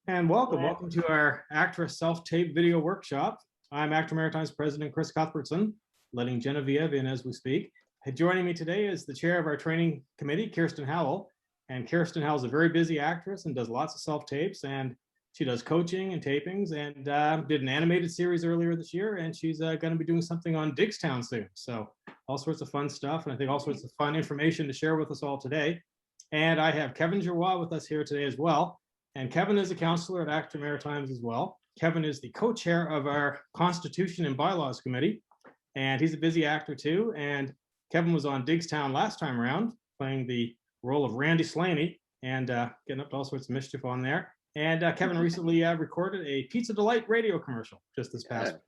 And welcome to our ACTRA self-tape video workshop. I'm ACTRA Maritimes President Chris Cuthbertson, letting Genevieve in as we speak. Joining me today is the chair of our training committee, Kirstin Howell. And Kirstin Howell is a very busy actress and does lots of self-tapes, and she does coaching and tapings, and did an animated series earlier this year, and she's going to be doing something on Digstown soon. So all sorts of fun stuff, and I think all sorts of fun information to share with us all today. And I have Kevin Gerrois with us here today as well. And Kevin is a counselor at ACTRA Maritimes as well. Kevin is the co-chair of our Constitution and Bylaws Committee, and he's a busy actor too. And Kevin was on Digstown last time around, playing the role of Randy Slaney and getting up to all sorts of mischief on there. And Kevin recently recorded a Pizza Delight radio commercial just this past week.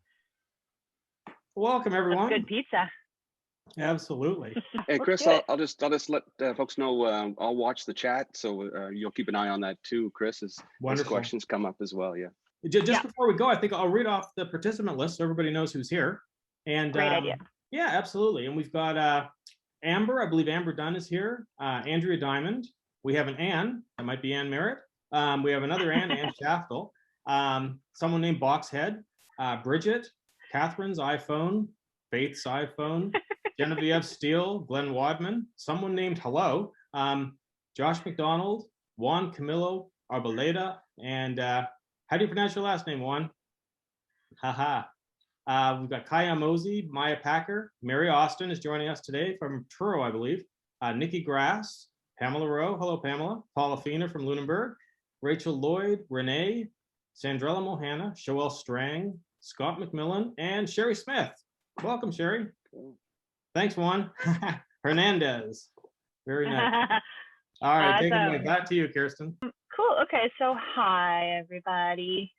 Welcome, everyone. That's good pizza. Absolutely. Hey, Chris, I'll just let folks know I'll watch the chat, so you'll keep an eye on that too, Chris, as questions come up as well. Yeah. Just before we go, I think I'll read off the participant list so everybody knows who's here. And great idea. Yeah, absolutely. And we've got Amber. I believe Amber Dunn is here. Andrea Diamond. We have an Ann. That might be Ann Merritt. We have another Ann, Ann Shaftel. Someone named Boxhead. Bridget. Catherine's iPhone. Faith's iPhone. Genevieve Steele, Glenn Wadman, someone named Hello, Josh McDonald, Juan Camilo Arboleda, and how do you pronounce your last name, Juan? Haha. We've got Kaya Mosey, Maya Packer, Mary Austin is joining us today from Truro, I believe. Nikki Grass, Pamela Rowe, hello Pamela, Paula Fina from Lunenburg, Rachel Lloyd, Renee, Sandrella Mohana, Joelle Strang, Scott McMillan, and Sherry Smith. Welcome, Sherry. Cool. Thanks, Juan. Hernandez. Very nice. All right, take it away. Back to you, Kirstin. Cool. Okay, so hi, everybody.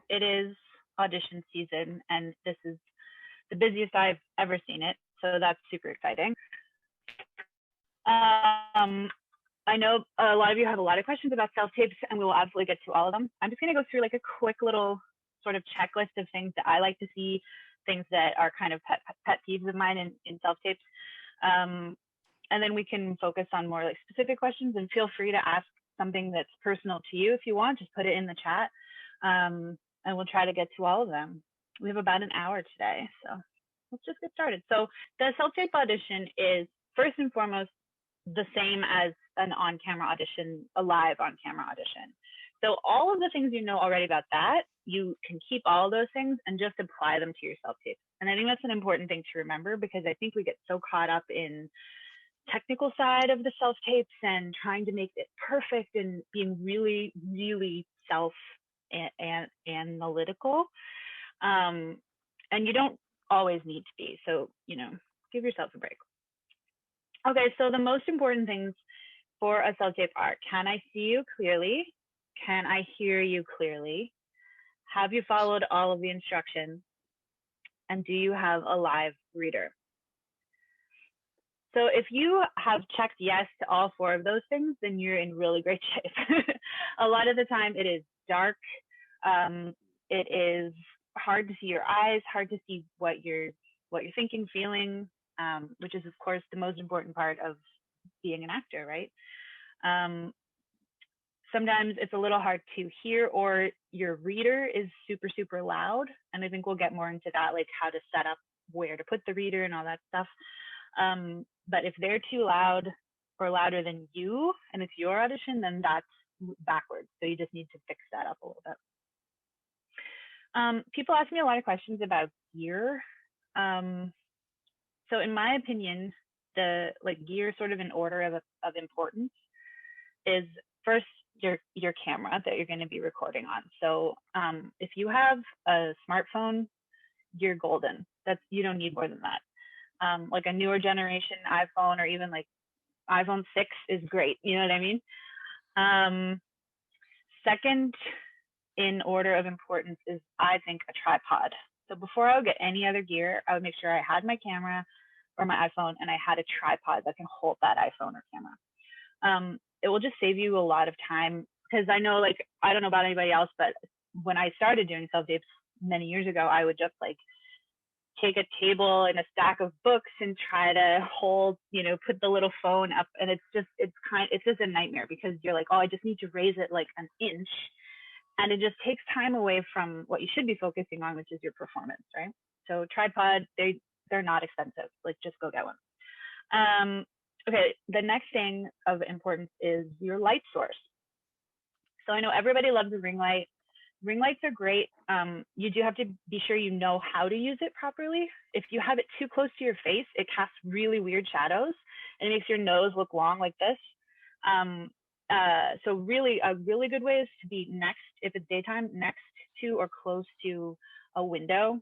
It is audition season, and this is the busiest I've ever seen it, so that's super exciting. I know a lot of you have a lot of questions about self-tapes, and we will absolutely get to all of them. I'm just going to go through like a quick little sort of checklist of things that I like to see, things that are kind of pet peeves of mine in self-tapes. And then we can focus on more like specific questions, and feel free to ask something that's personal to you if you want, just put it in the chat. And we'll try to get to all of them. We have about an hour today, so let's just get started. So the self-tape audition is first and foremost the same as an on-camera audition, a live on-camera audition. So all of the things you know already about that, you can keep all those things and just apply them to your self-tape. And I think that's an important thing to remember, because I think we get so caught up in technical side of the self-tapes and trying to make it perfect and being really, really self-analytical. And you don't always need to be. So, you know, give yourself a break. Okay, so the most important things for a self-tape are, can I see you clearly? Can I hear you clearly? Have you followed all of the instructions? And do you have a live reader? So if you have checked yes to all four of those things, then you're in really great shape. A lot of the time it is dark. It is hard to see your eyes, hard to see what you're thinking, feeling, which is of course the most important part of being an actor, right? Sometimes it's a little hard to hear, or your reader is super, super loud. And I think we'll get more into that, like how to set up where to put the reader and all that stuff. But if they're too loud or louder than you, and it's your audition, then that's backwards. So you just need to fix that up a little bit. People ask me a lot of questions about gear. So in my opinion, the gear sort of in order of importance is first your camera that you're going to be recording on. So if you have a smartphone, you're golden. You don't need more than that. Like a newer generation iPhone, or even like iPhone 6 is great. You know what I mean? Second in order of importance is, I think, a tripod. So before I would get any other gear, I would make sure I had my camera or my iPhone, and I had a tripod that can hold that iPhone or camera. It will just save you a lot of time, because I know, like, I don't know about anybody else, but when I started doing self-tapes many years ago, I would just like take a table and a stack of books and try to hold, put the little phone up, and it's just a nightmare, because you're like, oh, I just need to raise it like an inch And it just takes time away from what you should be focusing on, which is your performance, right? So tripod, they're not expensive. Like, just go get one. Okay, the next thing of importance is your light source. So I know everybody loves a ring light. Ring lights are great. You do have to be sure you know how to use it properly. If you have it too close to your face, it casts really weird shadows and it makes your nose look long like this. So really, a really good way is to be next, if it's daytime, next to or close to a window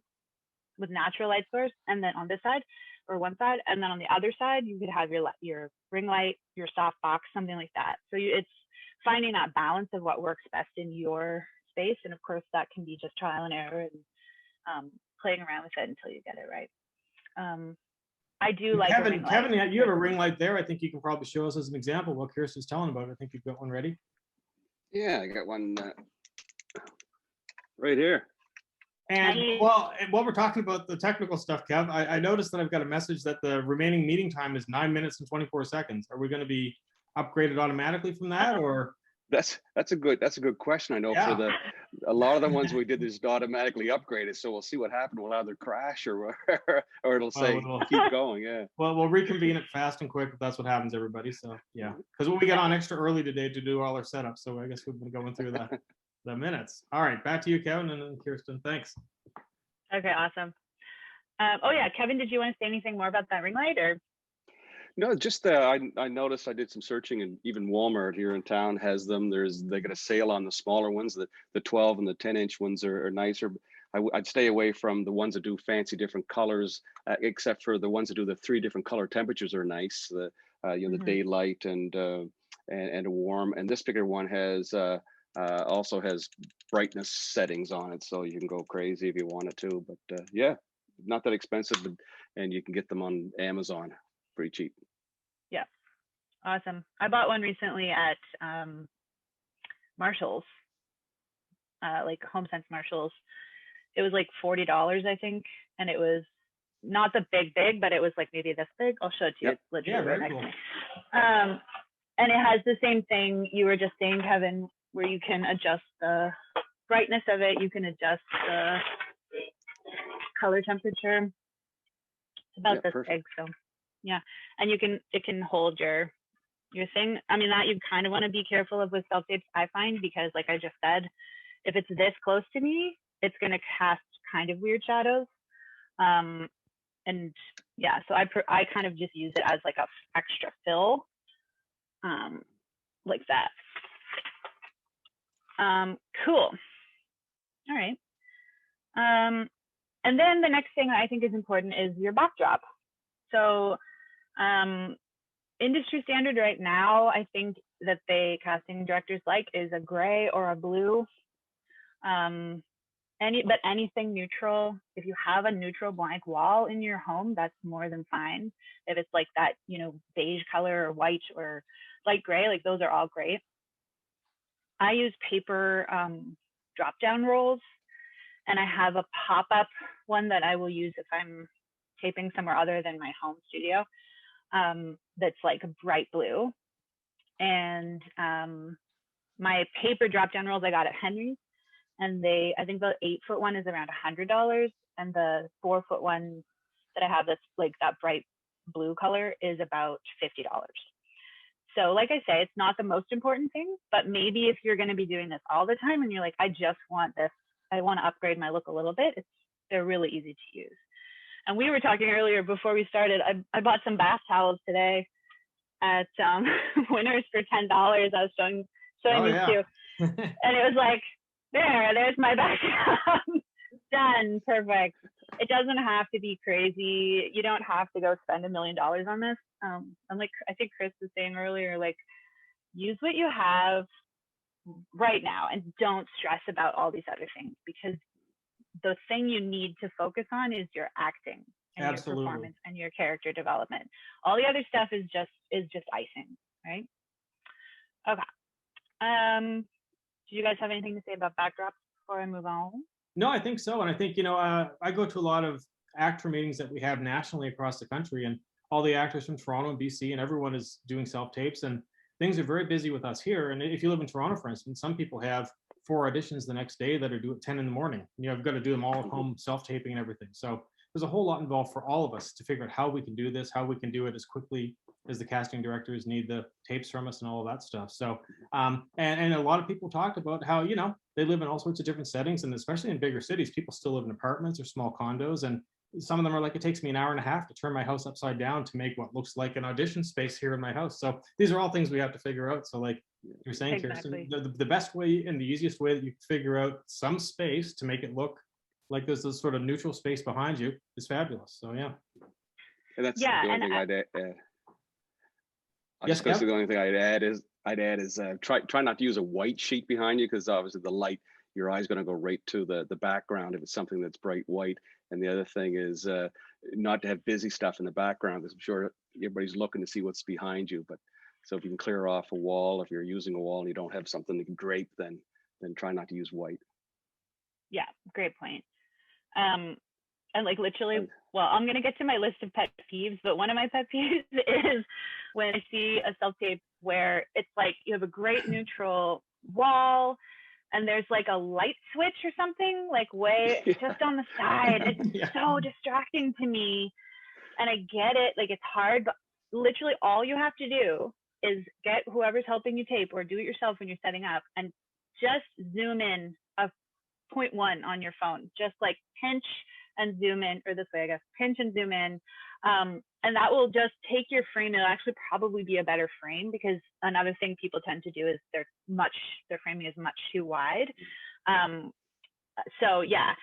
with natural light source, and then on this side or one side, and then on the other side, you could have your ring light, your softbox, something like that. So it's finding that balance of what works best in your space. And of course, that can be just trial and error and playing around with it until you get it right. I do like Kevin, a ring light. Kevin, you have a ring light there. I think you can probably show us as an example what Kirstin's telling about. I think you've got one ready. Yeah, I got one right here. And well, while we're talking about the technical stuff, Kev, I noticed that I've got a message that the remaining meeting time is 9 minutes and 24 seconds. Are we going to be upgraded automatically from that, or? That's a good question. I know for a lot of the ones we did just automatically upgraded. So we'll see what happened. We'll either crash or it'll say keep going. Yeah. Well, we'll reconvene it fast and quick if that's what happens, everybody. So yeah, because we got on extra early today to do all our setup. So I guess we've been going through the minutes. All right, back to you, Kevin, and then Kirstin. Thanks. Okay, awesome. Oh yeah, Kevin, did you want to say anything more about that ring light, or? No, just I noticed, I did some searching, and even Walmart here in town has them. They got a sale on the smaller ones. The 12 and the 10-inch ones are nicer. I'd stay away from the ones that do fancy different colors, except for the ones that do the 3 different color temperatures are nice. The the daylight and a warm. And this particular one has also has brightness settings on it, so you can go crazy if you wanted to. But yeah, not that expensive, and you can get them on Amazon pretty cheap. Yeah, awesome. I bought one recently at Marshall's, like HomeSense Marshall's. It was like $40, I think, and it was not the big, but it was like maybe this big. I'll show it to you. Yep. It's literally right next cool. to me. And it has the same thing you were just saying, Kevin, where you can adjust the brightness of it. You can adjust the color temperature. It's about this big, so yeah. And it can hold your thing. I mean, that you kind of want to be careful of with self-tapes, I find, because like I just said, if it's this close to me, it's going to cast kind of weird shadows. And yeah, so I kind of just use it as like a extra fill, like that. Cool. All right. And then the next thing I think is important is your backdrop. So industry standard right now, I think that casting directors like is a gray or a blue. But anything neutral. If you have a neutral blank wall in your home, that's more than fine. If it's like that, beige color or white or light gray, like those are all great. I use paper drop-down rolls, and I have a pop-up one that I will use if I'm taping somewhere other than my home studio. That's like a bright blue. And my paper drop-down rolls I got at Henry's, and I think the 8-foot one is around $100, and the 4-foot one that I have that's like that bright blue color is about $50. So like I say, it's not the most important thing, but maybe if you're going to be doing this all the time and you're like, I just want this, I want to upgrade my look a little bit, they're really easy to use. And we were talking earlier before we started, I bought some bath towels today at Winners for $10. I was showing these two. And it was like, there's my background. Done. Perfect. It doesn't have to be crazy. You don't have to go spend $1 million on this. And like I think Chris was saying earlier, like use what you have right now and don't stress about all these other things, because the thing you need to focus on is your acting and your performance and your character development. All the other stuff is just icing, right? Okay. Do you guys have anything to say about backdrops before I move on? No, I think so. And I think, I go to a lot of ACTRA meetings that we have nationally across the country, and all the actors from Toronto and BC, and everyone is doing self-tapes, and things are very busy with us here. And if you live in Toronto, for instance, some people have 4 auditions the next day that are due at 10 in the morning. I've got to do them all at home, self-taping and everything. So there's a whole lot involved for all of us to figure out how we can do this, how we can do it as quickly as the casting directors need the tapes from us and all of that stuff. So, and a lot of people talked about how, they live in all sorts of different settings, and especially in bigger cities, people still live in apartments or small condos. And some of them are like, it takes me an hour and a half to turn my house upside down to make what looks like an audition space here in my house. So these are all things we have to figure out. So like you're saying, Exactly. Kirstin, the best way and the easiest way that you can figure out some space to make it look like there's this sort of neutral space behind you is fabulous. So yeah. And that's Yeah, the only and thing I'd add. Yes, The only thing I'd add is try not to use a white sheet behind you, because obviously the light, your eye's going to go right to the background if it's something that's bright white. And the other thing is not to have busy stuff in the background, because I'm sure everybody's looking to see what's behind you. But so if you can clear off a wall, if you're using a wall and you don't have something to drape, then try not to use white. Yeah, great point. And like literally, well, I'm gonna get to my list of pet peeves, but one of my pet peeves is when I see a self-tape where it's like you have a great neutral wall and there's like a light switch or something like way just on the side. It's so distracting to me. And I get it, like it's hard, but literally all you have to do is get whoever's helping you tape or do it yourself when you're setting up and just zoom in a 0.1 on your phone, just like pinch and zoom in, or this way, I guess, pinch and zoom in. And that will just take your frame. It'll actually probably be a better frame, because another thing people tend to do is their framing is much too wide. So yeah,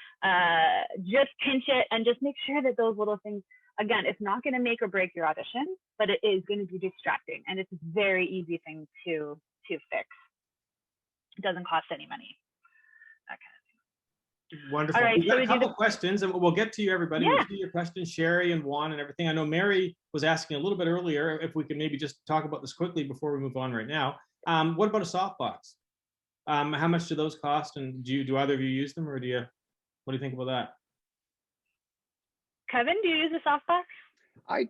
just pinch it and just make sure that those little things, again, it's not going to make or break your audition, but it is going to be distracting, and it's a very easy thing to fix. It doesn't cost any money. That kind of thing. Wonderful. All right, We've got so a couple of questions, and we'll get to you, everybody. Yeah. We'll see your questions, Sherry and Juan and everything. I know Mary was asking a little bit earlier if we could maybe just talk about this quickly before we move on right now. What about a softbox? How much do those cost, and do either of you use them, or what do you think about that? Kevin, do you use a softbox? I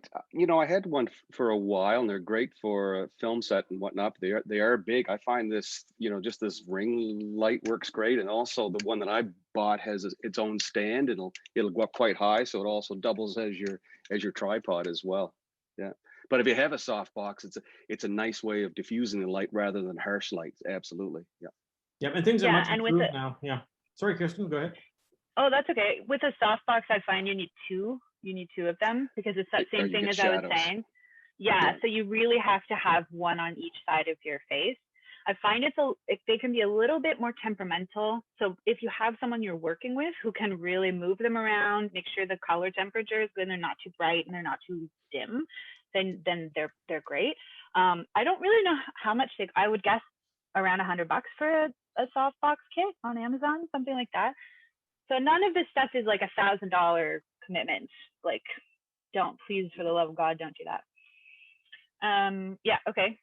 had one for a while, and they're great for a film set and whatnot. They are big. I find this, just this ring light works great, and also the one that I bought has its own stand. It'll go up quite high, so it also doubles as your tripod as well. Yeah, but if you have a softbox, it's a nice way of diffusing the light rather than harsh lights. Absolutely, yeah. Yeah, and things are much improved now. Yeah. Sorry, Kirstin, go ahead. Oh, that's okay. With a softbox, I find you need two. You need two of them, because it's that same thing as shadows. I was saying. Yeah, so you really have to have one on each side of your face. I find they can be a little bit more temperamental. So if you have someone you're working with who can really move them around, make sure the color temperature is good, and they're not too bright and they're not too dim, then they're great. I don't really know how much I would guess around $100 for a softbox kit on Amazon, something like that. So none of this stuff is like $1,000 commitment. Like, please, for the love of God, don't do that. Yeah, okay.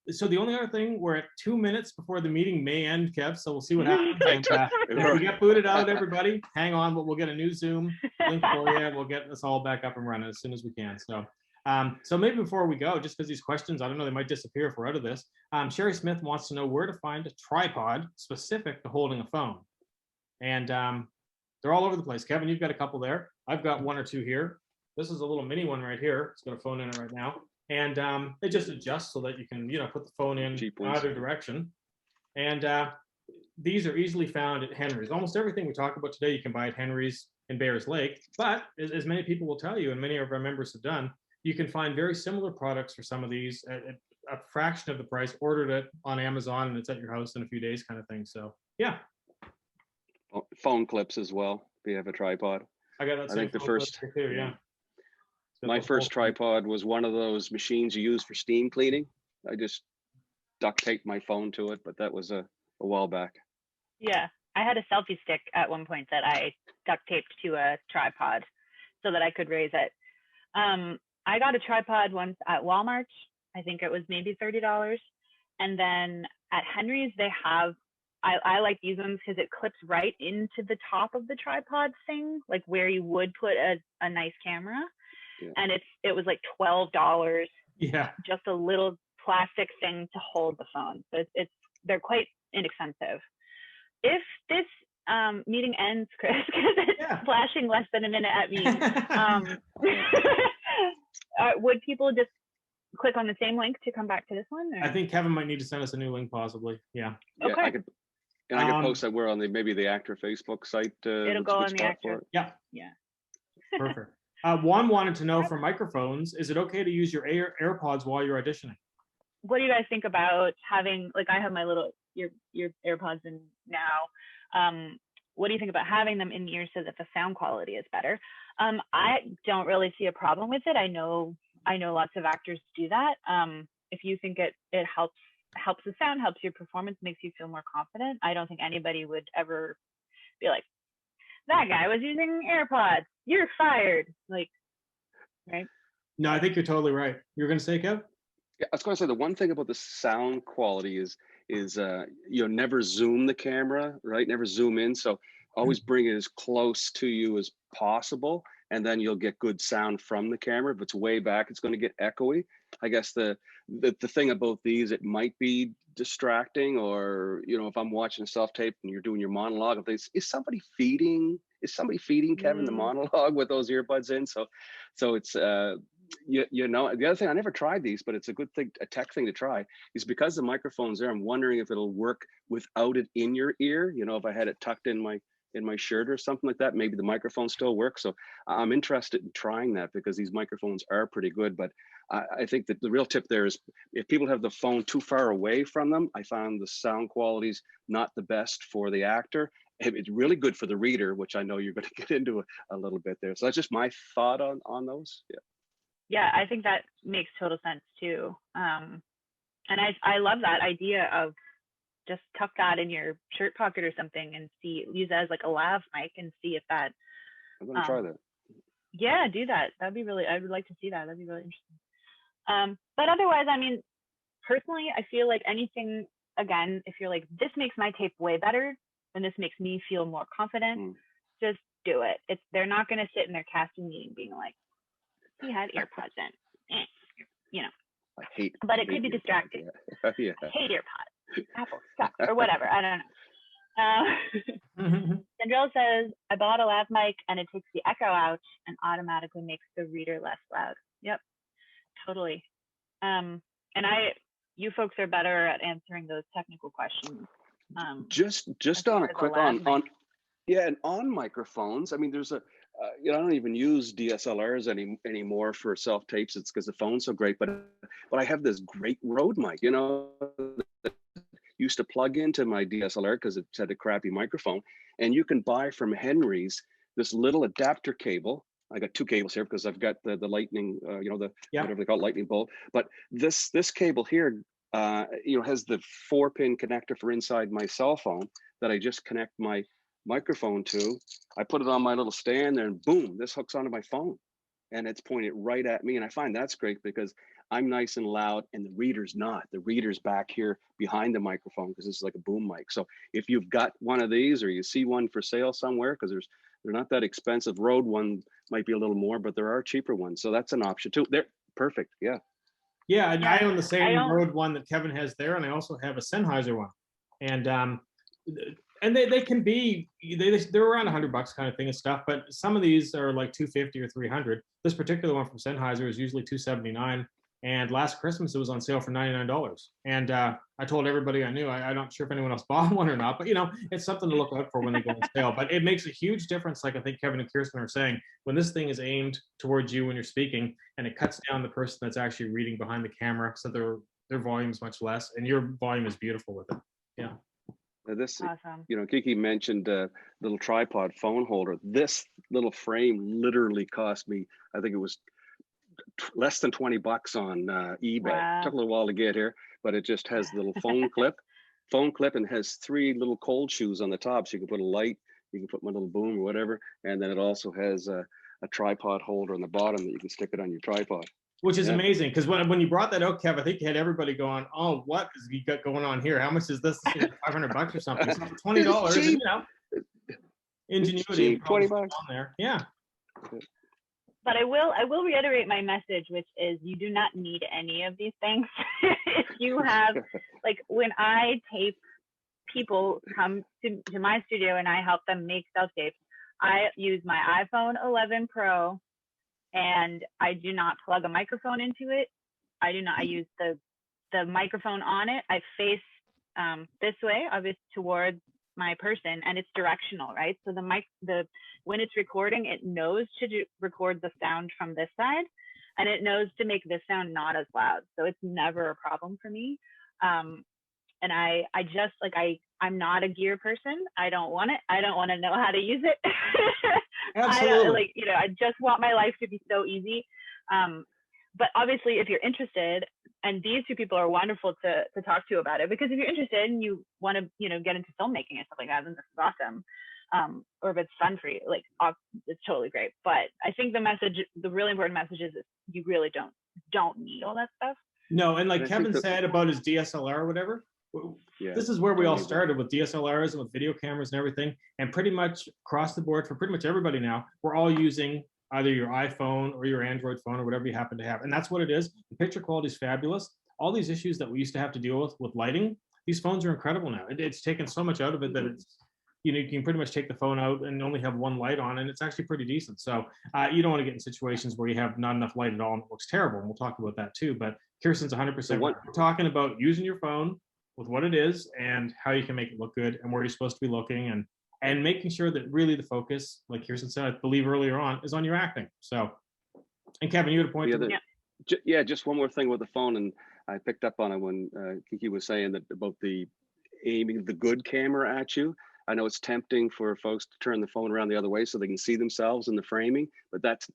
So the only other thing, we're at 2 minutes before the meeting may end, Kev, so we'll see what happens. If we get booted out, everybody, hang on, but we'll get a new Zoom link for you, and we'll get this all back up and running as soon as we can. So maybe before we go, just because these questions, I don't know, they might disappear if we're out of this. Sherry Smith wants to know where to find a tripod specific to holding a phone. And they're all over the place. Kevin, you've got a couple there. I've got one or two here. This is a little mini one right here. It's got a phone in it right now. And it just adjusts so that you can, put the phone in either direction. And these are easily found at Henry's. Almost everything we talk about today, you can buy at Henry's in Bears Lake. But as many people will tell you, and many of our members have done, you can find very similar products for some of these at a fraction of the price. Ordered it on Amazon, and it's at your house in a few days, kind of thing. So yeah. Phone clips as well, if you have a tripod. I got that. I think the first too, yeah. My first tripod was one of those machines you use for steam cleaning. I just duct taped my phone to it, but that was a while back. Yeah, I had a selfie stick at one point that I duct taped to a tripod so that I could raise it. I got a tripod once at Walmart. I think it was maybe $30. And then at Henry's, they have, I like these ones because it clips right into the top of the tripod thing, like where you would put a nice camera. Yeah. And it was like $12. Yeah. Just a little plastic thing to hold the phone. So they're quite inexpensive. if this meeting ends, Chris, because it's flashing less than a minute at me, would people just click on the same link to come back to this one? Or? I think Kevin might need to send us a new link, possibly. Yeah. Okay. I could post that we're on maybe the ACTRA Facebook site. It'll go on the ACTRA. Yeah. Yeah. Perfect. Juan wanted to know for microphones, is it okay to use your AirPods while you're auditioning? What do you guys think about having, like, I have my little your AirPods in now. What do you think about having them in ears so that the sound quality is better? I don't really see a problem with it. I know lots of actors do that. If you think it helps the sound, helps your performance, makes you feel more confident, I don't think anybody would ever be like, that guy was using AirPods, you're fired. Like, right? No, I think you're totally right. You're going to say, Kev? Yeah, I was going to say the one thing about the sound quality is never zoom the camera, right? Never zoom in. So always bring it as close to you as possible, and then you'll get good sound from the camera. If it's way back, it's going to get echoey. I guess the thing about these, it might be distracting, or if I'm watching a self-tape and you're doing your monologue, is somebody feeding Kevin the monologue with those earbuds in? So it's the other thing, I never tried these, but it's a good thing, a tech thing to try, is because the microphone's there, I'm wondering if it'll work without it in your ear. If I had it tucked in my shirt or something like that, maybe the microphone still works. So I'm interested in trying that, because these microphones are pretty good. But I think that the real tip there is, if people have the phone too far away from them, I found the sound quality's not the best for the actor. It's really good for the reader, which I know you're going to get into a little bit there. So that's just my thought on those. Yeah. Yeah, I think that makes total sense too. And I love that idea of just tuck that in your shirt pocket or something and use it as like a lav mic and see if that. I'm going to try that. Yeah, do that. I would like to see that. That'd be really interesting. But otherwise, I mean, personally, I feel like anything, again, if you're like, this makes my tape way better, and this makes me feel more confident, just do it. They're not going to sit in their casting meeting being like, he had AirPods in, I hate. But it could be distracting. Yeah. I hate AirPods. Apple sucks, or whatever. I don't know. Sandrell says, I bought a lav mic and it takes the echo out and automatically makes the reader less loud. Yep, totally. You folks are better at answering those technical questions. Just on a quick on microphones. I mean, there's I don't even use DSLRs anymore for self tapes. It's because the phone's so great. But I have this great Rode mic, that used to plug into my DSLR because it had a crappy microphone. And you can buy from Henry's this little adapter cable. I got two cables here because I've got the lightning, whatever they call it, lightning bolt. But this cable here, has the 4-pin connector for inside my cell phone that I just connect my microphone to. I put it on my little stand there, and boom, this hooks onto my phone, and it's pointed right at me. And I find that's great because I'm nice and loud, and the reader's not. The reader's back here behind the microphone because this is like a boom mic. So if you've got one of these, or you see one for sale somewhere, because they're not that expensive. Rode one might be a little more, but there are cheaper ones. So that's an option too. They're perfect. Yeah. Yeah, and I own the same Rode one that Kevin has there, and I also have a Sennheiser one. And they can be, they're around $100 kind of thing and stuff, but some of these are like $250 or $300. This particular one from Sennheiser is usually $279, and last Christmas it was on sale for $99. And I told everybody I knew. I'm not sure if anyone else bought one or not, but it's something to look out for when they go on sale. But it makes a huge difference, like I think Kevin and Kirstin are saying, when this thing is aimed towards you when you're speaking, and it cuts down the person that's actually reading behind the camera, so their volume is much less, and your volume is beautiful with it. Yeah. This, awesome. Kiki mentioned a little tripod phone holder. This little frame literally cost me, I think it was less than $20 on eBay. Wow. Took a little while to get here, but it just has the little phone clip, and has 3 little cold shoes on the top. So you can put a light, you can put my little boom or whatever. And then it also has a tripod holder on the bottom that you can stick it on your tripod. Which is amazing, because when you brought that out, Kev, I think you had everybody going, "Oh, what is you got going on here? How much is this? $500 or something? So for $20, ingenuity, $20 on there, yeah." But I will reiterate my message, which is you do not need any of these things. If you have, like, when I tape people come to my studio and I help them make self-tapes, I use my iPhone 11 Pro, and I do not plug a microphone into it. I do not. I use the microphone on it. I face this way, obviously, towards my person, and it's directional, right? So when it's recording, it knows to record the sound from this side, and it knows to make this sound not as loud. So it's never a problem for me. And I just like, I'm not a gear person. I don't want it. I don't want to know how to use it. Absolutely. I just want my life to be so easy. But obviously, if you're interested, and these two people are wonderful to talk to about it, because if you're interested and you want to, get into filmmaking and stuff like that, then this is awesome. Or if it's fun for you, it's totally great. But I think the really important message is that you really don't need all that stuff. No, and like Kevin said about his DSLR or whatever, this is where we all started with DSLRs and with video cameras and everything. And pretty much across the board for pretty much everybody now, we're all using either your iPhone or your Android phone or whatever you happen to have. And that's what it is. The picture quality is fabulous. All these issues that we used to have to deal with lighting, these phones are incredible now. It's taken so much out of it that it's, you can pretty much take the phone out and only have one light on, and it's actually pretty decent. So you don't want to get in situations where you have not enough light at all and it looks terrible. And we'll talk about that too. But Kirstin's 100% right. We're talking about using your phone with what it is and how you can make it look good and where you're supposed to be looking, and making sure that really the focus, like Kirstin said, I believe earlier on, is on your acting. So, and Kevin, you had a point. Just one more thing with the phone, and I picked up on it when Kiki was saying that about the aiming the good camera at you. I know it's tempting for folks to turn the phone around the other way so they can see themselves in the framing, but that's,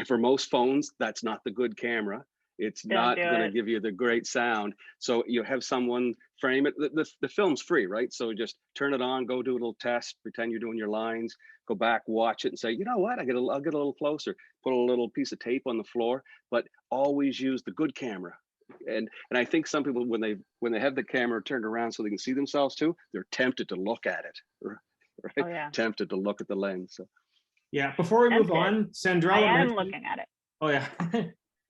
for most phones, that's not the good camera. It's not going to give you the great sound. So you have someone frame it. The film's free, right? So just turn it on, go do a little test, pretend you're doing your lines, go back, watch it, and say, you know what? I'll get a little closer. Put a little piece of tape on the floor, but always use the good camera. And I think some people, when they have the camera turned around so they can see themselves too, they're tempted to look at it, right? Oh, yeah. Tempted to look at the lens. So. Yeah. Before we move on, Sandrella. I am looking at it. Oh yeah.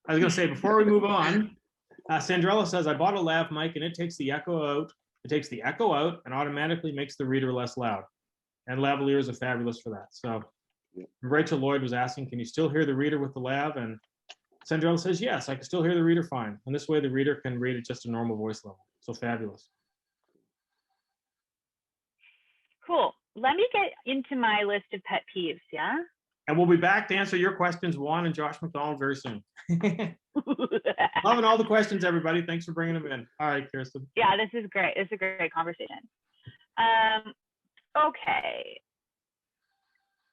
I was going to say, before we move on, Sandrella says, I bought a Lav mic and it takes the echo out. It takes the echo out and automatically makes the reader less loud. And lavaliers are fabulous for that. So Rachel Lloyd was asking, can you still hear the reader with the Lav? And Sandrella says, yes, I can still hear the reader fine. And this way the reader can read at just a normal voice level. So fabulous. Cool. Let me get into my list of pet peeves, yeah? And we'll be back to answer your questions, Juan and Josh McDonald, very soon. Loving all the questions, everybody. Thanks for bringing them in. All right, Kirstin. Yeah, this is great. It's a great conversation. Okay.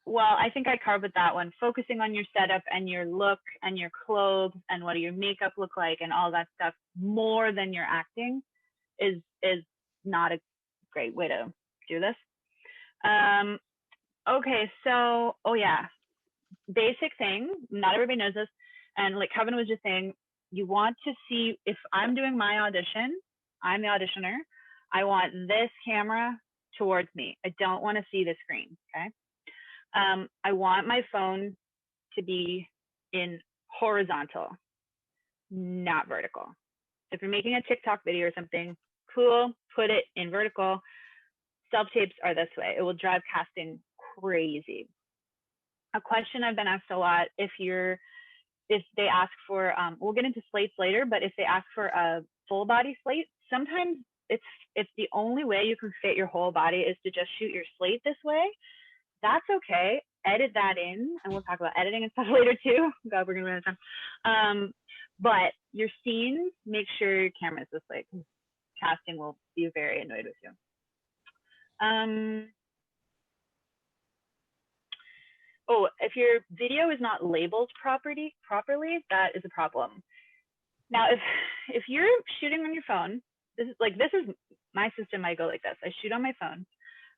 Well, I think I covered that one. Focusing on your setup and your look and your clothes and what your makeup look like and all that stuff more than your acting is not a great way to do this. Okay, so, basic thing, not everybody knows this, and like Kevin was just saying, you want to see, if I'm doing my audition, I'm the auditioner, I want this camera towards me. I don't want to see the screen, okay? I want my phone to be in horizontal, not vertical. If you're making a TikTok video or something, cool, put it in vertical. Self-tapes are this way. It will drive casting crazy. A question I've been asked a lot, if they ask for, we'll get into slates later, but if they ask for a full body slate, sometimes it's the only way you can fit your whole body is to just shoot your slate this way. That's okay. Edit that in, and we'll talk about editing and stuff later too. God, we're gonna run out of time. But your scenes, make sure your camera is this way, because casting will be very annoyed with you. If your video is not labeled properly, that is a problem. Now, if you're shooting on your phone, this is my system. I go like this. I shoot on my phone.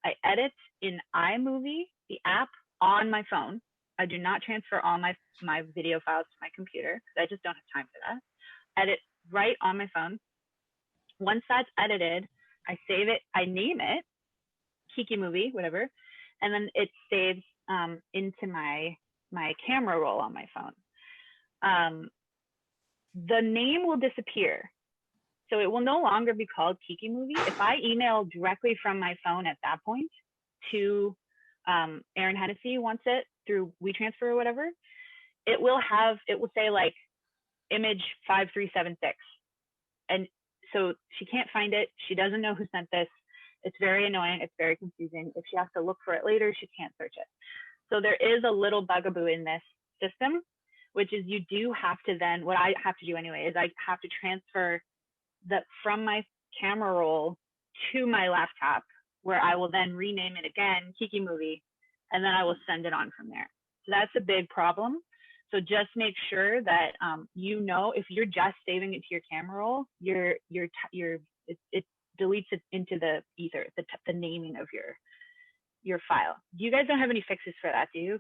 I edit in iMovie, the app, on my phone. I do not transfer all my video files to my computer because I just don't have time for that. Edit right on my phone. Once that's edited, I save it. I name it Kiki Movie, whatever, and then it saves into my camera roll on my phone. The name will disappear. So it will no longer be called Kiki Movie. If I email directly from my phone at that point to Erin Hennessy wants it through WeTransfer or whatever, it will say like image 5376. And so she can't find it. She doesn't know who sent this. It's very annoying. It's very confusing. If she has to look for it later, she can't search it. So there is a little bugaboo in this system, which is you do have to then, what I have to do anyway, is I have to transfer from my camera roll to my laptop, where I will then rename it again, Kiki Movie, and then I will send it on from there. So that's a big problem. So just make sure that you know, if you're just saving it to your camera roll, it deletes it into the ether, the naming of your file. You guys don't have any fixes for that, do you?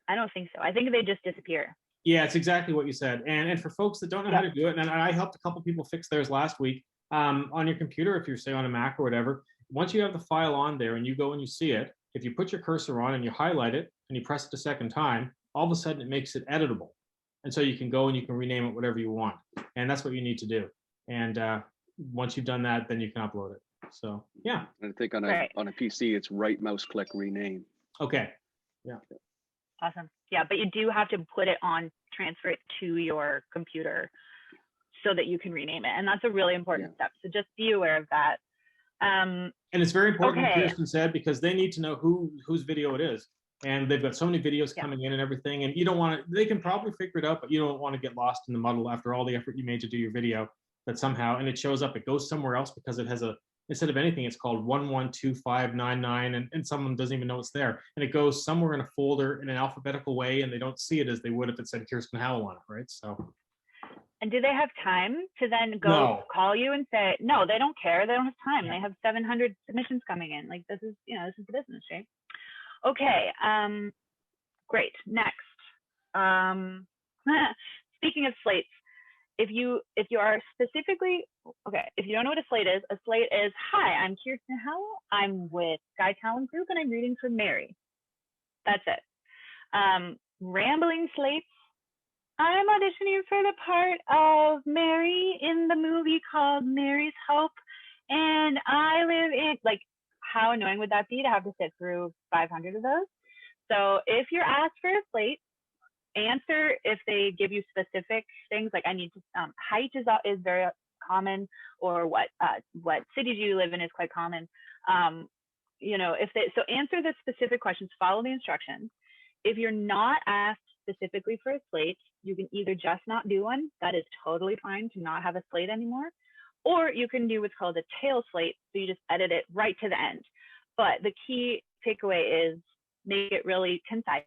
I don't think so. I think they just disappear. Yeah, it's exactly what you said. And for folks that don't know how to do it, and I helped a couple people fix theirs last week, on your computer, if you're say on a Mac or whatever, once you have the file on there and you go and you see it, if you put your cursor on and you highlight it and you press it a second time, all of a sudden it makes it editable. And so you can go and you can rename it whatever you want. And that's what you need to do. And once you've done that, then you can upload it. So yeah. I think on a PC, it's right mouse click rename. Okay. Yeah. Awesome. Yeah, but you do have to put it on, transfer it to your computer so that you can rename it. And that's a really important step. So just be aware of that. And it's very important, what Kirstin said, because they need to know whose video it is. And they've got so many videos coming in and everything. And you don't want to, they can probably figure it out, but you don't want to get lost in the muddle after all the effort you made to do your video, that somehow, and it shows up, it goes somewhere else because it has instead of anything, it's called 112599, and someone doesn't even know it's there. And it goes somewhere in a folder in an alphabetical way, and they don't see it as they would if it said Kirstin Howell on it, right? So. And do they have time to then go call you and say, no, they don't care. They don't have time. They have 700 submissions coming in. Like, this is the business, right? Okay. Great. Next. Speaking of slates, if you are specifically, if you don't know what a slate is hi, I'm Kirstin Howell. I'm with Sky Talent Group and I'm reading for Mary. That's it. Rambling slates. I'm auditioning for the part of Mary in the movie called Mary's Hope. And I live in, like, how annoying would that be to have to sit through 500 of those? So if you're asked for a slate, answer if they give you specific things, like I need to, height is very common, or what city do you live in is quite common. So answer the specific questions, follow the instructions. If you're not asked specifically for a slate, you can either just not do one. That is totally fine to not have a slate anymore. Or you can do what's called a tail slate. So you just edit it right to the end. But the key takeaway is make it really concise.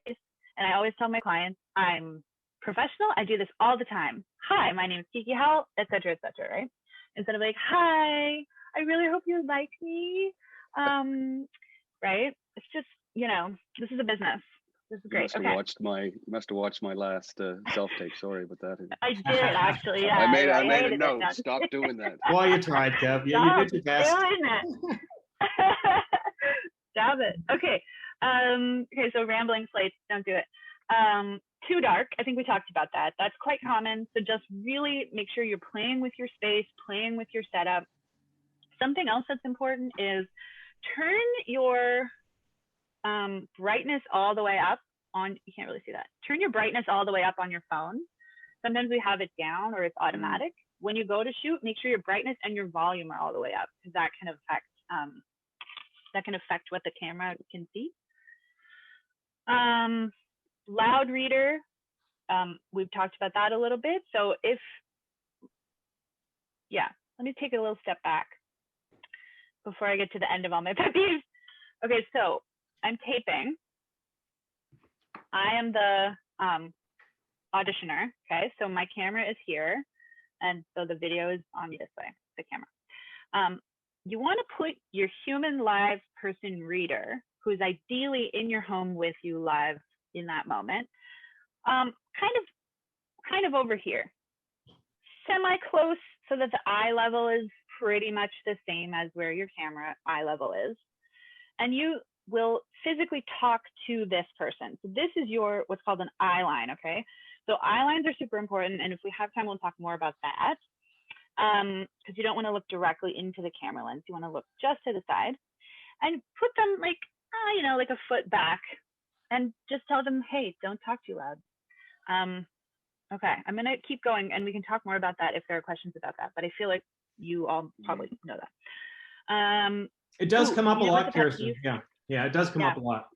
And I always tell my clients, I'm professional. I do this all the time. Hi, my name is Kiki Howell, et cetera, right? Instead of like, hi, I really hope you like me. Right? It's just, this is a business. This is great. You must have watched my last self-tape. Sorry about that. I did actually. Yeah, I made a note. Stop doing that. Well, you tried, Kev. Yeah, you did your best. Stop it. Okay. So rambling slates, don't do it. Too dark. I think we talked about that. That's quite common. So just really make sure you're playing with your space, playing with your setup. Something else that's important is turn your brightness all the way up on, you can't really see that. Turn your brightness all the way up on your phone. Sometimes we have it down or it's automatic. When you go to shoot, make sure your brightness and your volume are all the way up, because that can affect what the camera can see. Loud reader, we've talked about that a little bit. So let me take a little step back before I get to the end of all my pet peeves. Okay, so I'm taping. I am the auditioner, okay? So my camera is here, and so the video is on me this way, the camera. You want to put your human live person reader, who's ideally in your home with you live in that moment, kind of over here, semi-close, so that the eye level is pretty much the same as where your camera eye level is. And you will physically talk to this person. So this is your, what's called an eye line, okay? So eye lines are super important, and if we have time, we'll talk more about that. because you don't want to look directly into the camera lens. You want to look just to the side and put them like, you know, like a foot back, and just tell them, hey, don't talk too loud. Okay, I'm gonna keep going and we can talk more about that if there are questions about that, but I feel like you all probably know that. It does come up a lot, Kirsten. Kirsten. Yeah, it does come up a lot.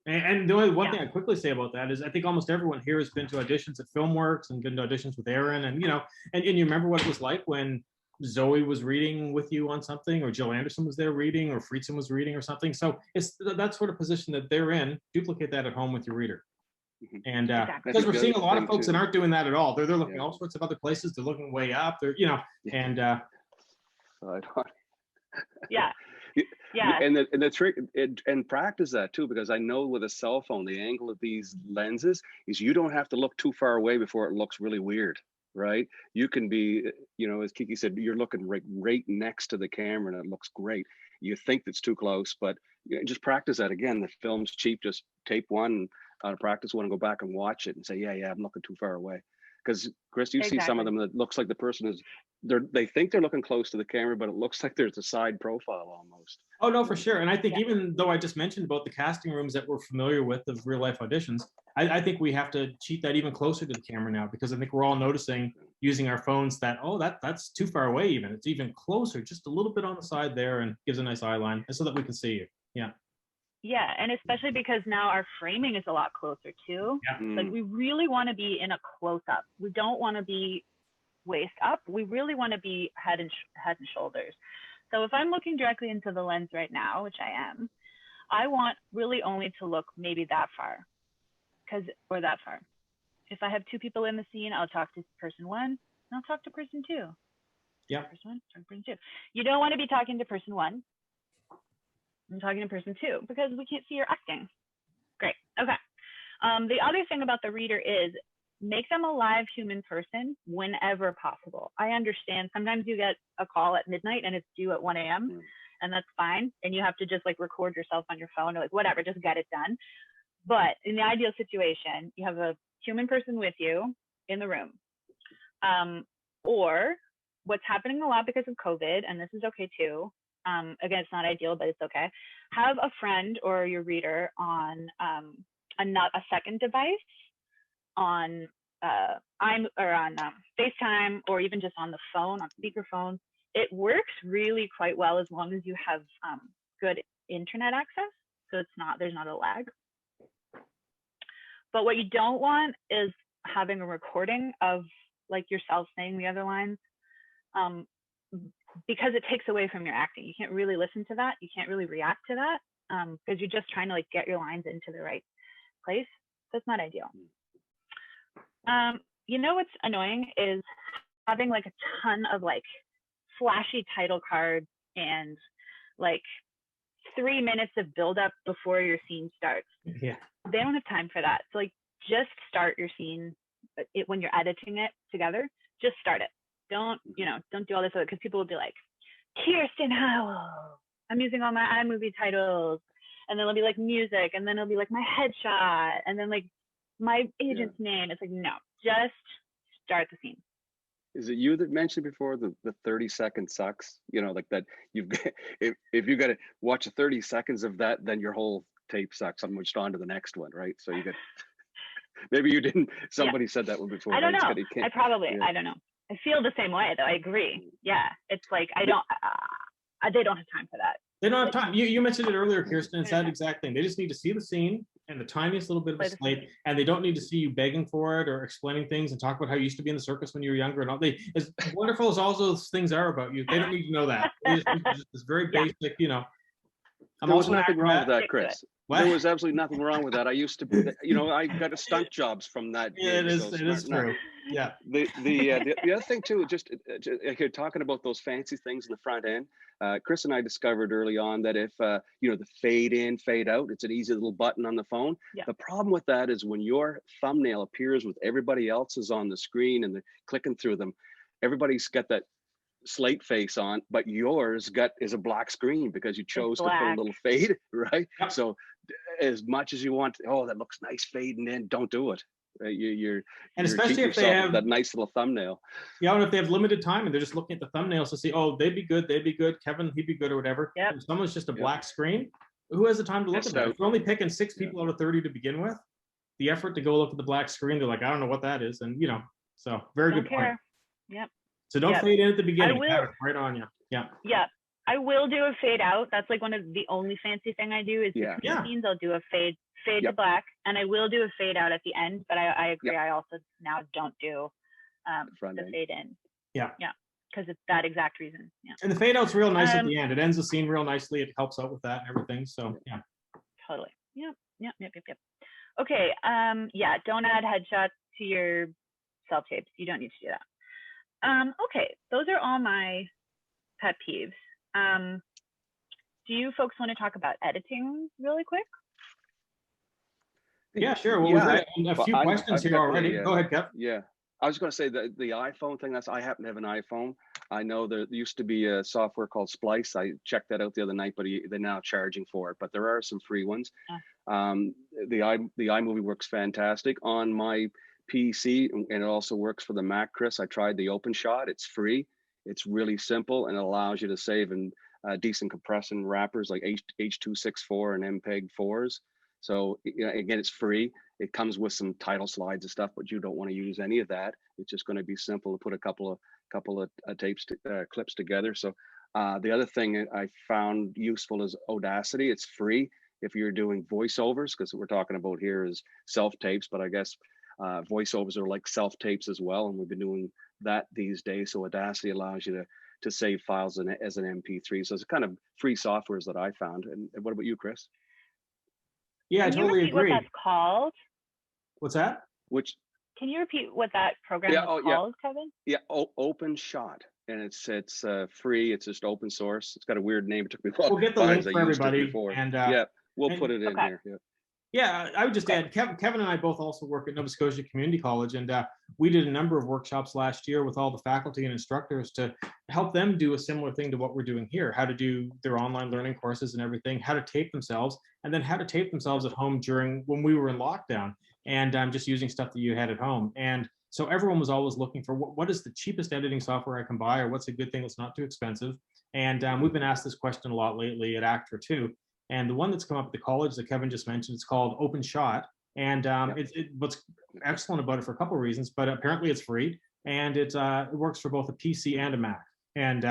And the only one thing I'd quickly say about that is I think almost everyone here has been to auditions at FilmWorks and been to auditions with Aaron, and you know, and you remember what it was like when Zoe was reading with you on something, or Jill Anderson was there reading, or Friedson was reading or something. So it's that sort of position that they're in. Duplicate that at home with your reader. And because we're seeing a lot of folks that aren't doing that at all. They're looking all sorts of other places. They're looking way up. They're, you know, and yeah. And the trick, and practice that too, because I know with a cell phone, the angle of these lenses is you don't have to look too far away before it looks really weird, right? You can be, you know, as Kiki said, you're looking right next to the camera and it looks great. You think it's too close, but you know, just practice that. Again, the film's cheap. Just tape one, practice one, and go back and watch it and say, yeah, I'm looking too far away. Because Chris, you see some of them that looks like the person is, they think they're looking close to the camera, but it looks like there's a side profile almost. Oh no, for sure. And I think even though I just mentioned about the casting rooms that we're familiar with of real life auditions, I think we have to cheat that even closer to the camera now, because I think we're all noticing using our phones that, oh, that's too far away even. It's even closer, just a little bit on the side there, and gives a nice eye line, and so that we can see you. Yeah. Yeah, and especially because now our framing is a lot closer too. Yeah. Like we really want to be in a close up. We don't want to be waist up. We really want to be head and shoulders. So if I'm looking directly into the lens right now, which I am, I want really only to look maybe that far, or that far. If I have two people in the scene, I'll talk to person one, and I'll talk to person two. Yeah. Person one, talk to person two. You don't want to be talking to person one. I'm talking to person two because we can't see your acting. Great. Okay. The other thing about the reader is make them a live human person whenever possible. I understand sometimes you get a call at midnight and it's due at 1 a.m. and that's fine. And you have to just like record yourself on your phone or like whatever, just get it done. But in the ideal situation, you have a human person with you in the room. Or what's happening a lot because of COVID, and this is okay too. Again, it's not ideal, but it's okay. Have a friend or your reader on a second device, on FaceTime, or even just on the phone, on speakerphone. It works really quite well as long as you have good internet access, so there's not a lag. But what you don't want is having a recording of like yourself saying the other lines. Because it takes away from your acting. You can't really listen to that. You can't really react to that because you're just trying to like get your lines into the right place. So it's not ideal. You know what's annoying is having like a ton of like flashy title cards and like 3 minutes of buildup before your scene starts. Yeah. They don't have time for that. So like just start your scene when you're editing it together. Just start it. Don't do all this other, because people will be like, Kirstin Howell. I'm using all my iMovie titles. And then it'll be like music. And then it'll be like my headshot. And then like my agent's name. It's like, no, just start the scene. Is it you that mentioned before the 30-second sucks? You know, like that if you got to watch 30 seconds of that, then your whole tape sucks. I'm just on to the next one, right? So you get, maybe you didn't, somebody said that one before. I don't know. I don't know. I feel the same way though. I agree. Yeah. It's like, they don't have time for that. They don't have time. You mentioned it earlier, Kirstin. It's that exact thing. They just need to see the scene and the tiniest little bit of a slate, and they don't need to see you begging for it or explaining things and talk about how you used to be in the circus when you were younger and all. As wonderful as all those things are about you, they don't need to know that. It's just this very basic, you know. There was nothing wrong with that, Chris. There was absolutely nothing wrong with that. I used to be, you know, I got a stunt jobs from that. Yeah, it is true. Yeah. The other thing too, just you're talking about those fancy things in the front end. Chris and I discovered early on that if you know, the fade in, fade out, it's an easy little button on the phone. Yeah. The problem with that is when your thumbnail appears with everybody else's on the screen and they're clicking through them, everybody's got that slate face on, but yours is a black screen because you chose to put a little fade, right? Yep. So as much as you want, oh, that looks nice fading in, don't do it. You're And you're especially cheating if they yourself have, with that nice little thumbnail. yeah, and if they have limited time and they're just looking at the thumbnails to see, oh, they'd be good, Kevin, he'd be good, or whatever. Yep. If someone's just a Yep. black screen, who has the time to look at Missed that? out. If you're only picking 6 Yeah. people out of 30 to begin with, the effort to go look at the black screen, they're like, I don't know what that is. And, you know, so very Don't good care. point. Yep. So don't Yep. fade in at the beginning. will- Have it right on you. Yeah. Yeah. I will do a fade out. That's like one of the only fancy thing I do is Yeah. between Yeah. scenes, I'll do a fade to Yep. black, and I will do a fade out at the end, but I agree. Yep. I also now don't do front the end. fade in. Yeah. Yeah. Because it's that exact reason. Yeah. And the fade out's real nice at Um, the end. It ends the scene real nicely. It helps out with that and everything. So yeah. Totally. Yep. Okay. Yeah, don't add headshots to your self-tapes. You don't need to do that. Okay, those are all my pet peeves. Do you folks want to talk about editing really quick? Yeah, sure. Well, Yeah, we've got a few I've questions here got already. the, Go ahead, Kev. Yeah, I was going to say the iPhone thing. I happen to have an iPhone. I know there used to be a software called Splice. I checked that out the other night, but they're now charging for it. But there are some free ones. The iMovie works fantastic on my PC, and it also works for the Mac. Chris, I tried the OpenShot. It's free. It's really simple, and it allows you to save in decent compression wrappers like H.264 and MPEG-4s. So again, it's free. It comes with some title slides and stuff, but you don't want to use any of that. It's just going to be simple to put a couple of clips together. So the other thing I found useful is Audacity. It's free if you're doing voiceovers, because what we're talking about here is self-tapes, but I guess voiceovers are like self-tapes as well, and we've been doing that these days. So Audacity allows you to save files as an MP3. So it's kind of free softwares that I found. And what about you, Chris? Yeah, I Can you totally repeat agree. what that's called? What's that? Which? Can you repeat what that program is called, Kevin? Yeah, OpenShot, and it's free. It's just open source. It's got a weird name. It took me a while. We'll get the link for everybody. And yeah, we'll put it in here. Yeah. Yeah, I would just add, Kevin and I both also work at Nova Scotia Community College, and we did a number of workshops last year with all the faculty and instructors to help them do a similar thing to what we're doing here, how to do their online learning courses and everything, how to tape themselves, and then how to tape themselves at home when we were in lockdown, and just using stuff that you had at home. And so everyone was always looking for what is the cheapest editing software I can buy, or what's a good thing that's not too expensive. And we've been asked this question a lot lately at ACTRA too. And the one that's come up at the college that Kevin just mentioned, it's called OpenShot. And what's excellent about it for a couple of reasons, but apparently it's free, and it works for both a PC and a Mac. And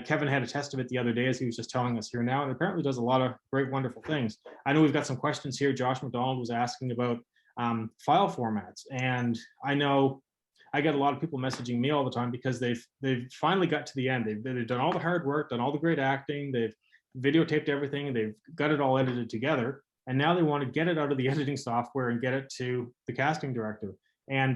Kevin had a test of it the other day, as he was just telling us here now, and apparently does a lot of great, wonderful things. I know we've got some questions here. Josh McDonald was asking about file formats, and I know I get a lot of people messaging me all the time because they've finally got to the end. They've done all the hard work, done all the great acting, they've videotaped everything, they've got it all edited together, and now they want to get it out of the editing software and get it to the casting director. And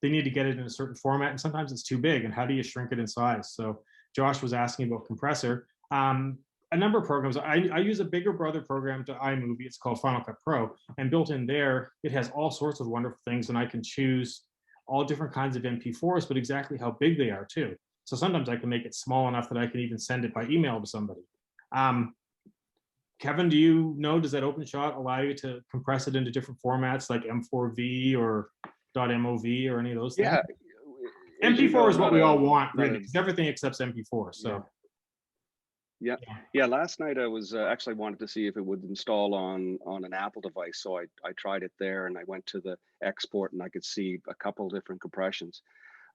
they need to get it in a certain format, and sometimes it's too big, and how do you shrink it in size? So Josh was asking about compressor. A number of programs. I use a bigger brother program to iMovie. It's called Final Cut Pro, and built in there, it has all sorts of wonderful things, and I can choose all different kinds of MP4s, but exactly how big they are too. So sometimes I can make it small enough that I can even send it by email to somebody. Kevin, do you know, does that OpenShot allow you to compress it into different formats like M4V or .mov or any of those things? Yeah. MP4 is what we all want, really, because everything accepts MP4. So. Yeah. Last night I was actually wanted to see if it would install on an Apple device. So I tried it there, and I went to the export, and I could see a couple different compressions.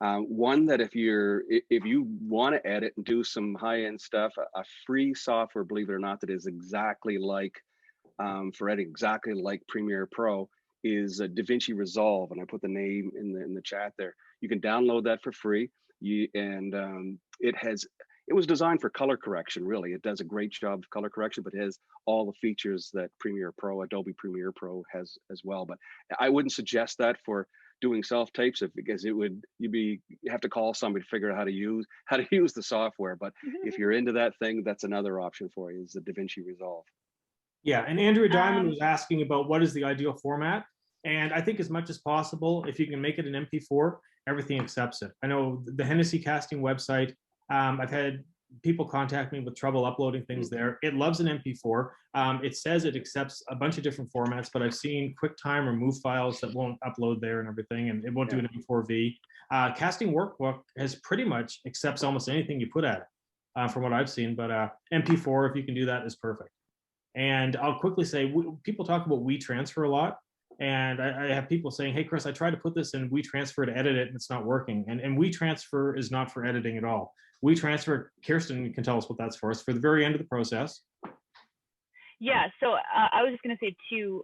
One that if you want to edit and do some high-end stuff, a free software, believe it or not, that is exactly like for editing, exactly like Premiere Pro, is DaVinci Resolve, and I put the name in the chat there. You can download that for free. It was designed for color correction, really. It does a great job of color correction, but it has all the features that Adobe Premiere Pro has as well. But I wouldn't suggest that for doing self tapes, because you have to call somebody to figure out how to use the software. But if you're into that thing, that's another option for you, is the DaVinci Resolve. Yeah, and Andrea Diamond was asking about what is the ideal format. And I think as much as possible, if you can make it an MP4, everything accepts it. I know the Hennessy casting website, I've had people contact me with trouble uploading things there. It loves an MP4. It says it accepts a bunch of different formats, but I've seen QuickTime remove files that won't upload there and everything, and it won't do an MP4V. Casting Workbook has pretty much accepts almost anything you put at it, from what I've seen, but MP4, if you can do that, is perfect. And I'll quickly say, people talk about WeTransfer a lot. And I have people saying, hey, Chris, I tried to put this in WeTransfer to edit it and it's not working. And WeTransfer is not for editing at all. WeTransfer, Kirstin can tell us what that's for us, for the very end of the process. Yeah, so I was just going to say too,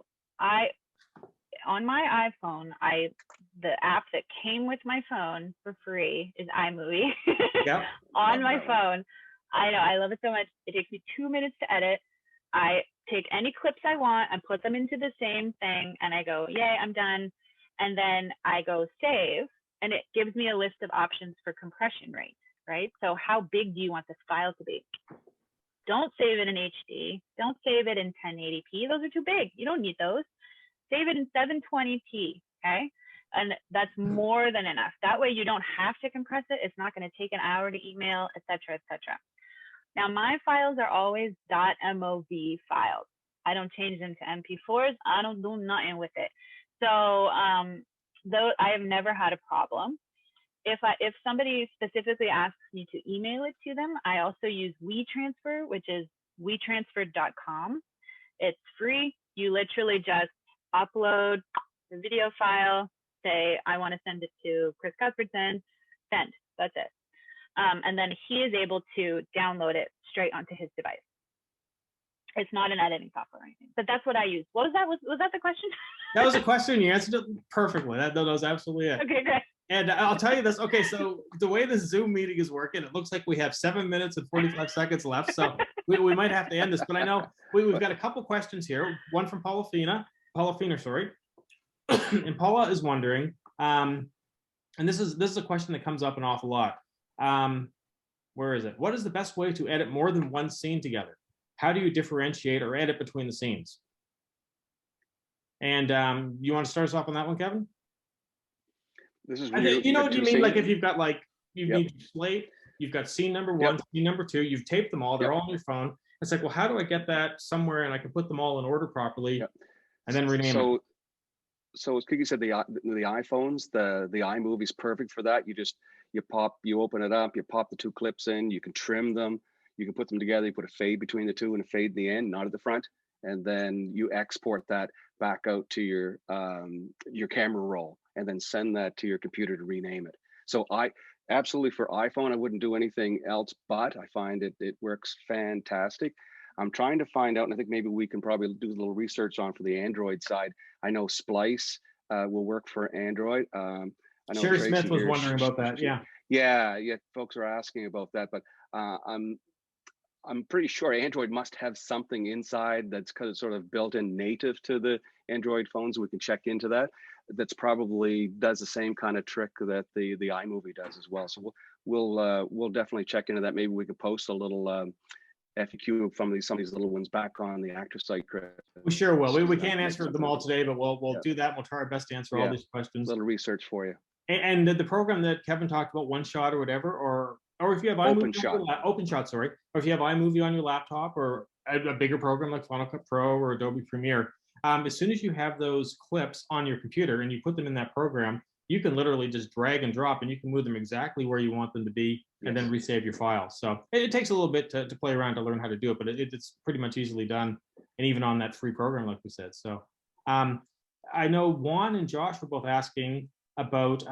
on my iPhone, the app that came with my phone for free is iMovie. Yep. On my phone. I know, I love it so much. It takes me 2 minutes to edit. I take any clips I want and put them into the same thing, and I go, yay, I'm done. And then I go save, and it gives me a list of options for compression rate, right? So how big do you want this file to be? Don't save it in HD. Don't save it in 1080p. Those are too big. You don't need those. Save it in 720p, okay? And that's more than enough. That way you don't have to compress it. It's not going to take an hour to email, et cetera, et cetera. Now, my files are always .mov files. I don't change them to MP4s. I don't do nothing with it. So though I have never had a problem. If somebody specifically asks me to email it to them, I also use WeTransfer, which is wetransfer.com. It's free. You literally just upload the video file, say, I want to send it to Chris Cuthbertson, send. That's it. And then he is able to download it straight onto his device. It's not an editing software or anything, but that's what I use. What was that? Was that the question? That was a question. You answered it perfectly. That was absolutely it. Okay, great. And I'll tell you this. Okay, so the way this Zoom meeting is working, it looks like we have 7 minutes and 45 seconds left. So we might have to end this, but I know we've got a couple questions here. One from Paula Feener, sorry. And Paula is wondering, and this is a question that comes up an awful lot. Where is it? What is the best way to edit more than one scene together? How do you differentiate or edit between the scenes? And you want to start us off on that one, Kevin? This is you know what you mean? scenes? Like if you've got you need your slate, you've got scene number one, scene number two, you've taped them all, they're all on your phone. It's like, well, how do I get that somewhere and I can put them all in order properly and then rename it? So as Kiki said, the iPhones, the iMovie is perfect for that. You open it up, you pop the two clips in, you can trim them, you can put them together, you put a fade between the two and a fade in the end, not at the front, and then you export that back out to your camera roll, and then send that to your computer to rename it. So I absolutely, for iPhone, I wouldn't do anything else, but I find it works fantastic. I'm trying to find out, and I think maybe we can probably do a little research on for the Android side. I know Splice will work for Android. I know Sherry Tracy Smith was here, wondering about that. Yeah. Folks are asking about that, but I'm pretty sure Android must have something inside that's kind of sort of built in native to the Android phones. We can check into that. That's probably does the same kind of trick that the iMovie does as well. So we'll definitely check into that. Maybe we could post a little FAQ from some of these little ones back on the ACTRA site, Chris. We sure will. We can't answer them all today, but we'll do that. We'll try our best to answer all these questions. A little research for you. And the program that Kevin talked about, OneShot or whatever, or if you have OpenShot, sorry, or if you have iMovie on your laptop, or a bigger program like Final Cut Pro or Adobe Premiere, as soon as you have those clips on your computer and you put them in that program, you can literally just drag and drop, and you can move them exactly where you want them to be, and then resave your files. So it takes a little bit to play around to learn how to do it, but it's pretty much easily done, and even on that free program, like we said. So I know Juan and Josh were both asking about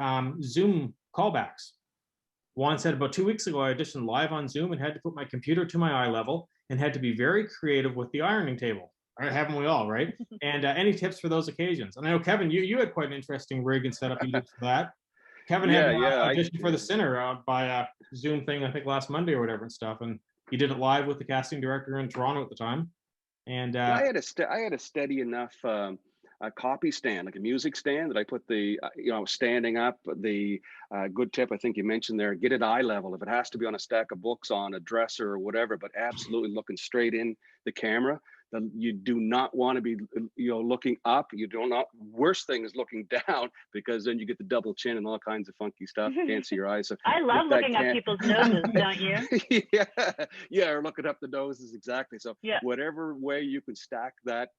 Zoom callbacks. Juan said, about 2 weeks ago, I auditioned live on Zoom and had to put my computer to my eye level and had to be very creative with the ironing table. All right, haven't we all, right? And any tips for those occasions? And I know, Kevin, you had quite an interesting rig and setup you did for that. Kevin had an audition for The Sinner by a Zoom thing, I think last Monday or whatever and stuff. And he did it live with the casting director in Toronto at the time. And I had a steady enough a copy stand, like a music stand, that I put the standing up. The good tip I think you mentioned there: get it eye level. If it has to be on a stack of books, on a dresser or whatever, but absolutely looking straight in the camera. you do not want to be, looking up. You do not. Worst thing is looking down, because then you get the double chin and all kinds of funky stuff. You can't see your eyes. So I love looking up people's noses, don't you? yeah, or looking up the noses, exactly. So yeah. whatever way you can stack that,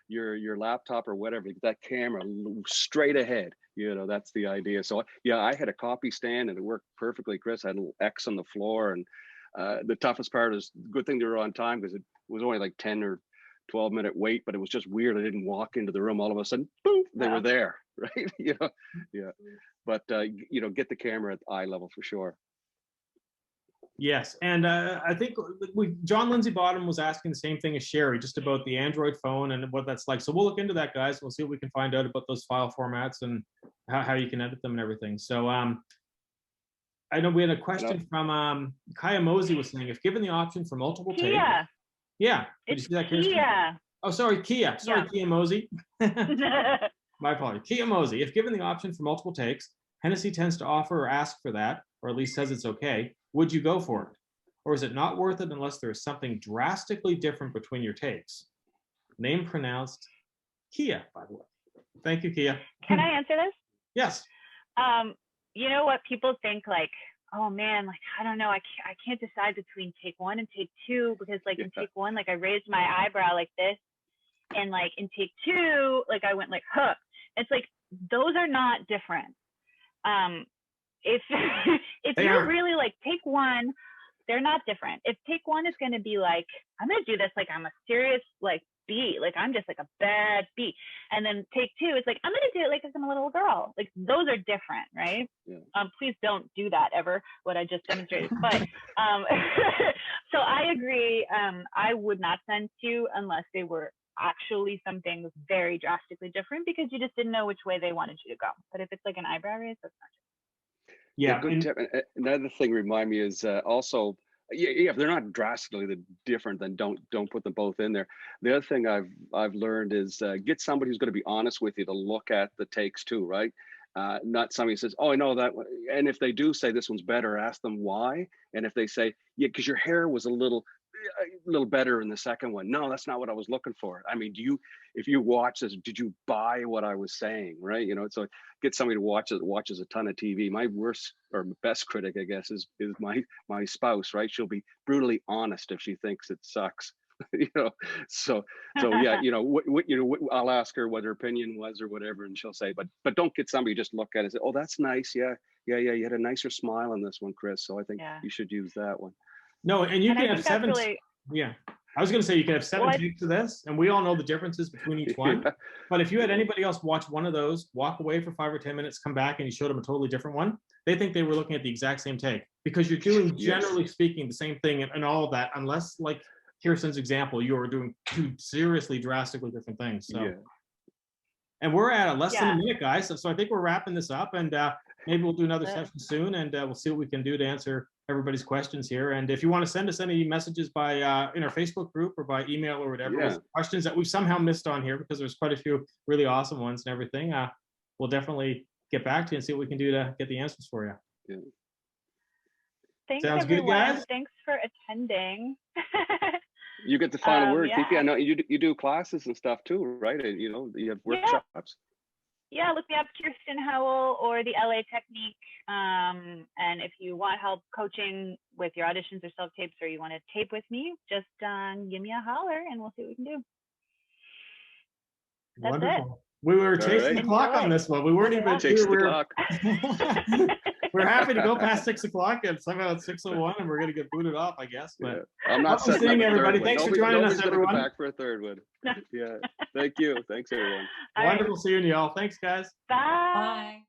your laptop or whatever, that camera straight ahead. That's the idea. So yeah, I had a copy stand and it worked perfectly, Chris. I had a little X on the floor, and the toughest part is, good thing they were on time, because it was only like 10 or 12-minute wait, but it was just weird. I didn't walk into the room, all of a sudden, boom, they were there, right? Yeah. But get the camera at eye level for sure. Yes, and I think John Lindsay Bottom was asking the same thing as Sherry, just about the Android phone and what that's like. So we'll look into that, guys. We'll see what we can find out about those file formats and how you can edit them and everything. So I know we had a question from Kaya Mosey was saying, if given the option for multiple takes. Yeah. Did you see that, Kirstin? Kia. Oh, sorry, Kia. Sorry, yeah. Kia Mosey. My apologies. Kia Mosey. If given the option for multiple takes, Hennessy tends to offer or ask for that, or at least says it's okay. Would you go for it? Or is it not worth it unless there is something drastically different between your takes? Name pronounced Kia, by the way. Thank you, Kia. Can I answer this? Yes. You know what people think, like, oh man, like, I don't know, I can't decide between take one and take two, because like in take one, like I raised my eyebrow like this, and like in take two, like I went like, huh. It's like, those are not different. If you're really like, take one, they're not different. If take one is going to be like, I'm going to do this like I'm a serious like B, like I'm just like a bad B, and then take two is like, I'm going to do it like I'm a little girl. Like those are different, right? Yeah. Please don't do that ever, what I just demonstrated. But so I agree. I would not send two unless they were actually something very drastically different, because you just didn't know which way they wanted you to go. But if it's like an eyebrow raise, that's not. Yeah, good tip. Another thing remind me is also, if they're not drastically different, then don't put them both in there. The other thing I've learned is get somebody who's going to be honest with you to look at the takes too, right? Not somebody who says, oh, I know that one. And if they do say this one's better, ask them why. And if they say, yeah, because your hair was a little better in the second one. No, that's not what I was looking for. I mean, if you watch this, did you buy what I was saying, right? So get somebody to watch it that watches a ton of TV. My worst or best critic, I guess, is my spouse, right? She'll be brutally honest if she thinks it sucks. So yeah, I'll ask her what her opinion was or whatever, and she'll say, but don't get somebody just look at it and say, oh, that's nice. Yeah, you had a nicer smile on this one, Chris. So I think you should use that one. No, and you can have seven. Really... Yeah, I was going to say you can have seven takes of this, and we all know the differences between each one. Yeah. But if you had anybody else watch one of those, walk away for 5 or 10 minutes, come back, and you showed them a totally different one, they think they were looking at the exact same take, because you're doing, generally speaking, the same thing and all of that, unless, like Kirstin's example, you are doing two seriously, drastically different things. So, and we're at less than a minute, guys. So I think we're wrapping this up, and maybe we'll do another session soon, and we'll see what we can do to answer everybody's questions here. And if you want to send us any messages by in our Facebook group or by email or whatever, questions that we've somehow missed on here, because there's quite a few really awesome ones and everything, we'll definitely get back to you and see what we can do to get the answers for you. Yeah. Thanks, Sounds everyone. Good, guys. Thanks for attending. You get the final word, Kiki. I know you do classes and stuff too, right? You have workshops. Yeah, look me up, Kirstin Howell or the LA Technique. And if you want help coaching with your auditions or self-tapes, or you want to tape with me, just give me a holler and we'll see what we can do. That's Wonderful. We were chasing the clock on this one. We weren't even chasing the clock. We're happy to go past 6 o'clock, and somehow it's 6:01, and we're going to get booted off, I guess. But I'm not seeing everybody. Thanks for joining us, everyone. Go back for a third one. Yeah. Thank you. Thanks, everyone. Wonderful seeing you all. Thanks, guys. Bye. Bye.